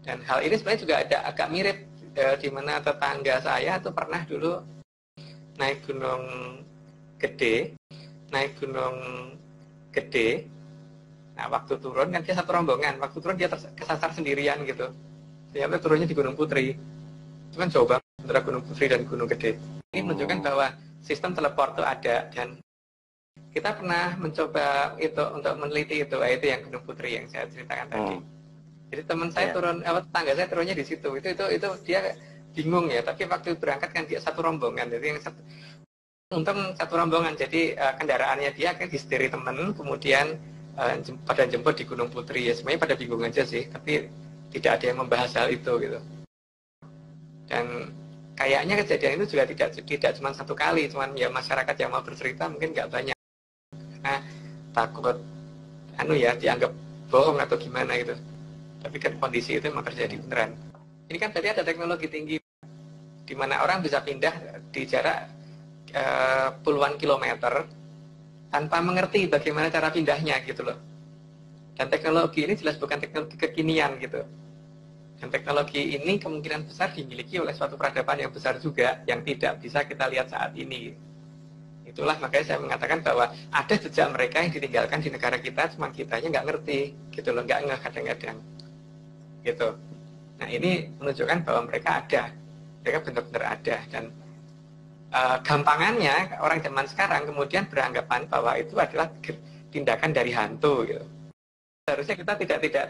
Dan hal ini sebenarnya juga ada agak mirip di mana tetangga saya tuh pernah dulu naik gunung gede. Nah, waktu turun kan dia satu rombongan. Waktu turun dia kesasar sendirian gitu. Dia turunnya di Gunung Putri. Itu kan jauh banget antara Gunung Putri dan Gunung Gede. Ini menunjukkan bahwa sistem teleport itu ada, dan kita pernah mencoba itu untuk meneliti itu yang Gunung Putri yang saya ceritakan tadi. Jadi teman saya turun, tetangga saya turunnya di situ. Itu dia bingung ya. Tapi waktu berangkat kan dia satu rombongan. Jadi yang untung satu rombongan. Jadi kendaraannya dia kan disetiri teman, kemudian pada jemput di Gunung Putri. Ya semuanya pada bingung aja sih. Tapi tidak ada yang membahas hal itu gitu. Dan kayaknya kejadian itu juga tidak cuma satu kali, cuman ya masyarakat yang mau bercerita mungkin nggak banyak. Nah, takut dianggap bohong atau gimana gitu. Tapi kan kondisi itu memang terjadi beneran. Ini kan berarti ada teknologi tinggi di mana orang bisa pindah di jarak puluhan kilometer tanpa mengerti bagaimana cara pindahnya gitu loh. Dan teknologi ini jelas bukan teknologi kekinian gitu. Dan teknologi ini kemungkinan besar dimiliki oleh suatu peradaban yang besar juga yang tidak bisa kita lihat saat ini. Itulah makanya saya mengatakan bahwa ada jejak mereka yang ditinggalkan di negara kita, cuma kitanya nggak ngerti gitu loh, nggak ngeh kadang-kadang gitu. Nah ini menunjukkan bahwa mereka benar-benar ada, dan gampangannya orang zaman sekarang kemudian beranggapan bahwa itu adalah tindakan dari hantu gitu. Seharusnya kita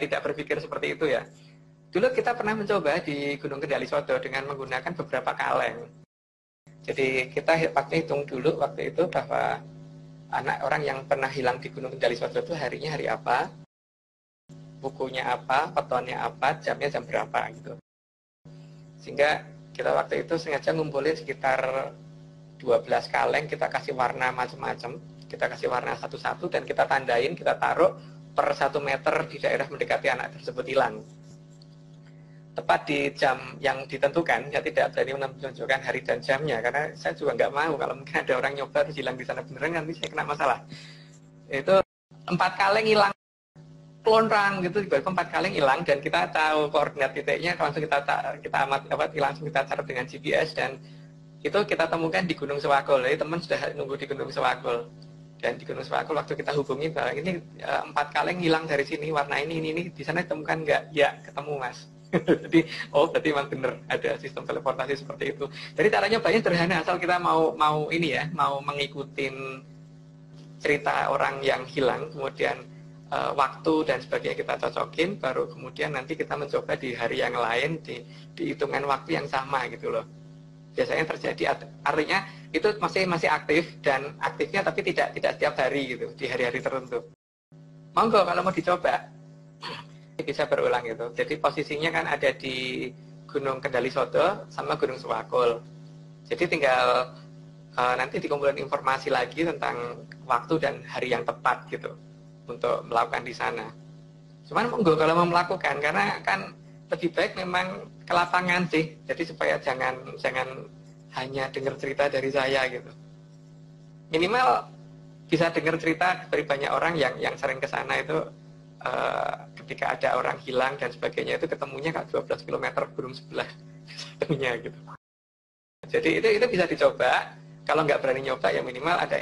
tidak berpikir seperti itu ya. Dulu kita pernah mencoba di Gunung Kendali Sodo dengan menggunakan beberapa kaleng. Jadi kita hitung dulu waktu itu bahwa anak orang yang pernah hilang di Gunung Kendali Sodo itu harinya hari apa, bukunya apa, petonnya apa, jamnya jam berapa gitu. Sehingga kita waktu itu sengaja ngumpulin sekitar 12 kaleng, kita kasih warna macam-macam, kita kasih warna satu-satu dan kita tandain, kita taruh per 1 meter di daerah mendekati anak tersebut hilang. Tepat di jam yang ditentukan, saya tidak berani menunjukkan hari dan jamnya karena saya juga nggak mau kalau mungkin ada orang nyoba terus hilang di sana beneran, nanti saya kena masalah. Itu 4 kaleng hilang pelonrang gitu, tiba-tiba 4 kaleng hilang dan kita tahu koordinat titiknya, langsung langsung kita cari dengan GPS dan itu kita temukan di Gunung Sewakul. Jadi teman sudah nunggu di Gunung Sewakul. Dan di Gunung Sewakul waktu kita hubungi bahwa ini 4 kaleng hilang dari sini, warna ini di sana ditemukan nggak? Ya, ketemu mas. Jadi, berarti memang benar ada sistem teleportasi seperti itu. Jadi caranya banyak sederhana, asal kita mau mengikuti cerita orang yang hilang, kemudian waktu dan sebagainya kita cocokin, baru kemudian nanti kita mencoba di hari yang lain di hitungan waktu yang sama gitu loh. Biasanya terjadi, artinya itu masih aktif dan aktifnya tapi tidak setiap hari gitu, di hari-hari tertentu. Monggo kalau mau dicoba bisa berulang gitu. Jadi posisinya kan ada di Gunung Kendali Sodo sama Gunung Sewakul. Jadi tinggal nanti dikumpulkan informasi lagi tentang waktu dan hari yang tepat gitu untuk melakukan di sana. Cuman monggo kalau mau melakukan, karena kan lebih baik memang ke lapangan sih. Jadi supaya jangan hanya dengar cerita dari saya gitu. Minimal bisa dengar cerita dari banyak orang yang sering ke sana itu. Ketika ada orang hilang dan sebagainya itu ketemunya 12 km gunung sebelah satunya gitu. Jadi itu bisa dicoba. Kalau nggak berani nyoba ya minimal ada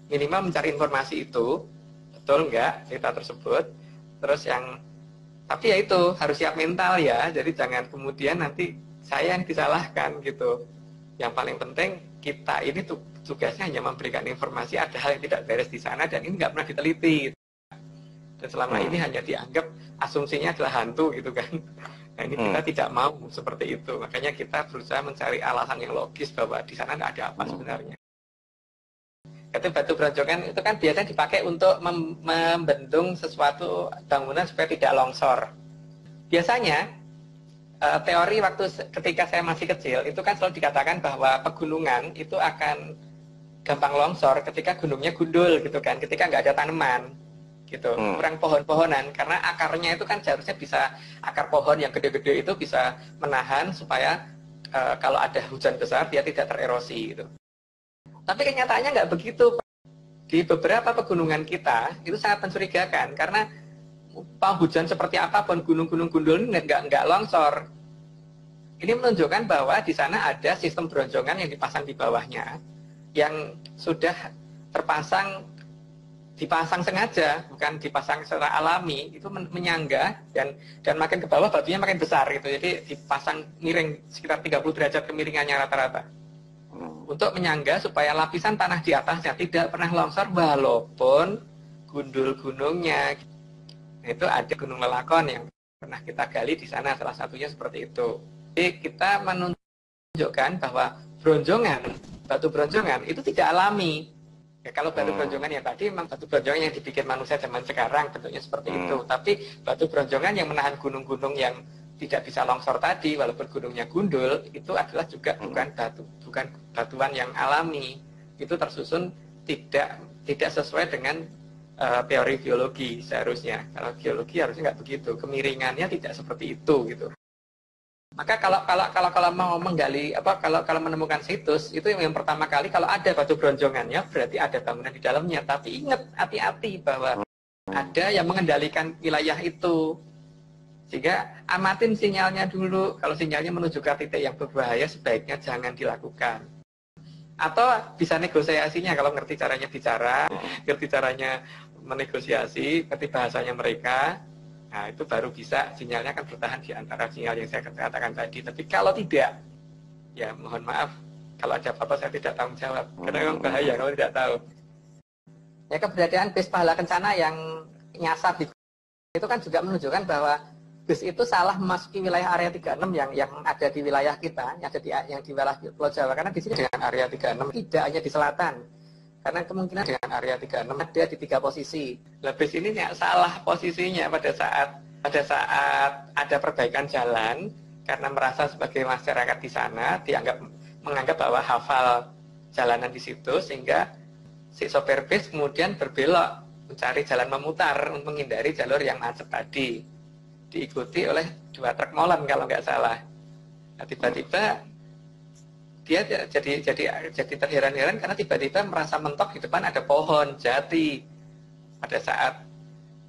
minimal mencari informasi itu betul nggak cerita tersebut. Terus tapi ya itu harus siap mental ya. Jadi jangan kemudian nanti saya yang disalahkan gitu. Yang paling penting kita ini tugasnya hanya memberikan informasi, ada hal yang tidak beres di sana dan ini nggak pernah diteliti. Dan selama ini hanya dianggap asumsinya adalah hantu gitu kan. Nah ini kita tidak mau seperti itu. Makanya kita berusaha mencari alasan yang logis bahwa di sana nggak ada apa sebenarnya. Itu batu bronjokan itu kan biasanya dipakai untuk membendung sesuatu bangunan supaya tidak longsor. Biasanya teori ketika saya masih kecil itu kan selalu dikatakan bahwa pegunungan itu akan gampang longsor ketika gunungnya gundul gitu kan, ketika nggak ada tanaman. Gitu, kurang pohon-pohonan karena akarnya itu kan seharusnya bisa, akar pohon yang gede-gede itu bisa menahan supaya kalau ada hujan besar dia tidak tererosi gitu. Tapi kenyataannya nggak begitu. Di beberapa pegunungan kita itu sangat mencurigakan karena mau hujan seperti apapun, gunung-gunung gundul ini nggak longsor. Ini menunjukkan bahwa di sana ada sistem bronjongan yang dipasang di bawahnya, yang sudah dipasang sengaja, bukan dipasang secara alami, itu menyangga dan makin ke bawah batunya makin besar gitu. Jadi dipasang miring sekitar 30 derajat kemiringannya rata-rata. Untuk menyangga supaya lapisan tanah di atasnya tidak pernah longsor walaupun gundul gunungnya. Itu ada Gunung Lelakon yang pernah kita gali di sana, salah satunya seperti itu. Jadi kita menunjukkan bahwa batu bronjongan itu tidak alami. Ya, kalau batu bronjongan yang tadi memang batu bronjongan yang dibikin manusia zaman sekarang bentuknya seperti itu. Tapi batu bronjongan yang menahan gunung-gunung yang tidak bisa longsor tadi, walaupun gunungnya gundul, itu adalah juga bukan batuan yang alami. Itu tersusun tidak sesuai dengan teori geologi seharusnya. Kalau geologi harusnya nggak begitu, kemiringannya tidak seperti itu gitu. Maka kalau mau menggali kalau menemukan situs itu yang pertama kali kalau ada batu bronjongannya berarti ada bangunan di dalamnya. Tapi ingat, hati-hati bahwa ada yang mengendalikan wilayah itu. Sehingga amatin sinyalnya dulu. Kalau sinyalnya menuju ke titik yang berbahaya sebaiknya jangan dilakukan. Atau bisa negosiasinya kalau ngerti caranya bicara, ngerti caranya menegosiasi, ngerti bahasanya mereka. Nah, itu baru bisa sinyalnya akan bertahan di antara sinyal yang saya katakan tadi. Tapi kalau tidak, ya mohon maaf, kalau ada apa-apa saya tidak tanggung jawab. Karena memang bahaya kalau tidak tahu. Ya, keberadaan bus pahala kencana yang nyasar itu kan juga menunjukkan bahwa bus itu salah memasuki wilayah area 36 yang ada di wilayah kita, yang di wilayah Pulau Jawa. Karena di sini dengan area 36 tidak hanya di selatan. Karena kemungkinan dengan area 36 ada di 3 posisi. Bus ini salah posisinya pada saat ada perbaikan jalan karena merasa sebagai masyarakat di sana menganggap bahwa hafal jalanan di situ, sehingga si sopir bus kemudian berbelok mencari jalan memutar untuk menghindari jalur yang macet tadi. Diikuti oleh 2 truk molen kalau nggak salah. Nah, tiba-tiba dia jadi terheran-heran karena tiba-tiba merasa mentok di depan ada pohon jati. Pada saat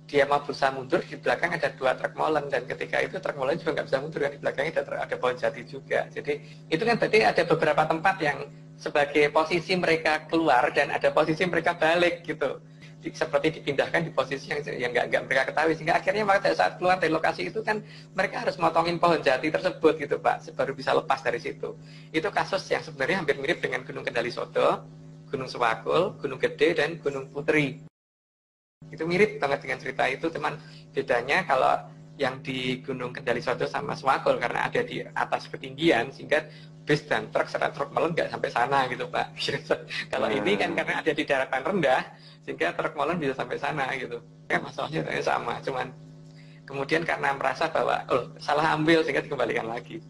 dia mau berusaha mundur, di belakang ada 2 truk molen, dan ketika itu truk molen juga nggak bisa mundur, kan di belakangnya ada pohon jati juga. Jadi itu kan berarti ada beberapa tempat yang sebagai posisi mereka keluar dan ada posisi mereka balik gitu. Seperti dipindahkan di posisi yang nggak mereka ketahui, sehingga akhirnya pada saat keluar dari lokasi itu kan mereka harus motongin pohon jati tersebut gitu Pak, baru bisa lepas dari situ. Itu kasus yang sebenarnya hampir mirip dengan Gunung Kendali Sodo, Gunung Sewakul, Gunung Gede, dan Gunung Putri. Itu mirip banget dengan cerita itu, teman. Bedanya kalau yang di Gunung Kendali Sodo sama Sewakul karena ada di atas ketinggian, sehingga bus dan truk serta truk molen nggak sampai sana gitu Pak. Kalau ini kan karena ada di daratan rendah, sehingga truk molen bisa sampai sana gitu. Kan masalahnya sama, cuman kemudian karena merasa bahwa salah ambil sehingga dikembalikan lagi.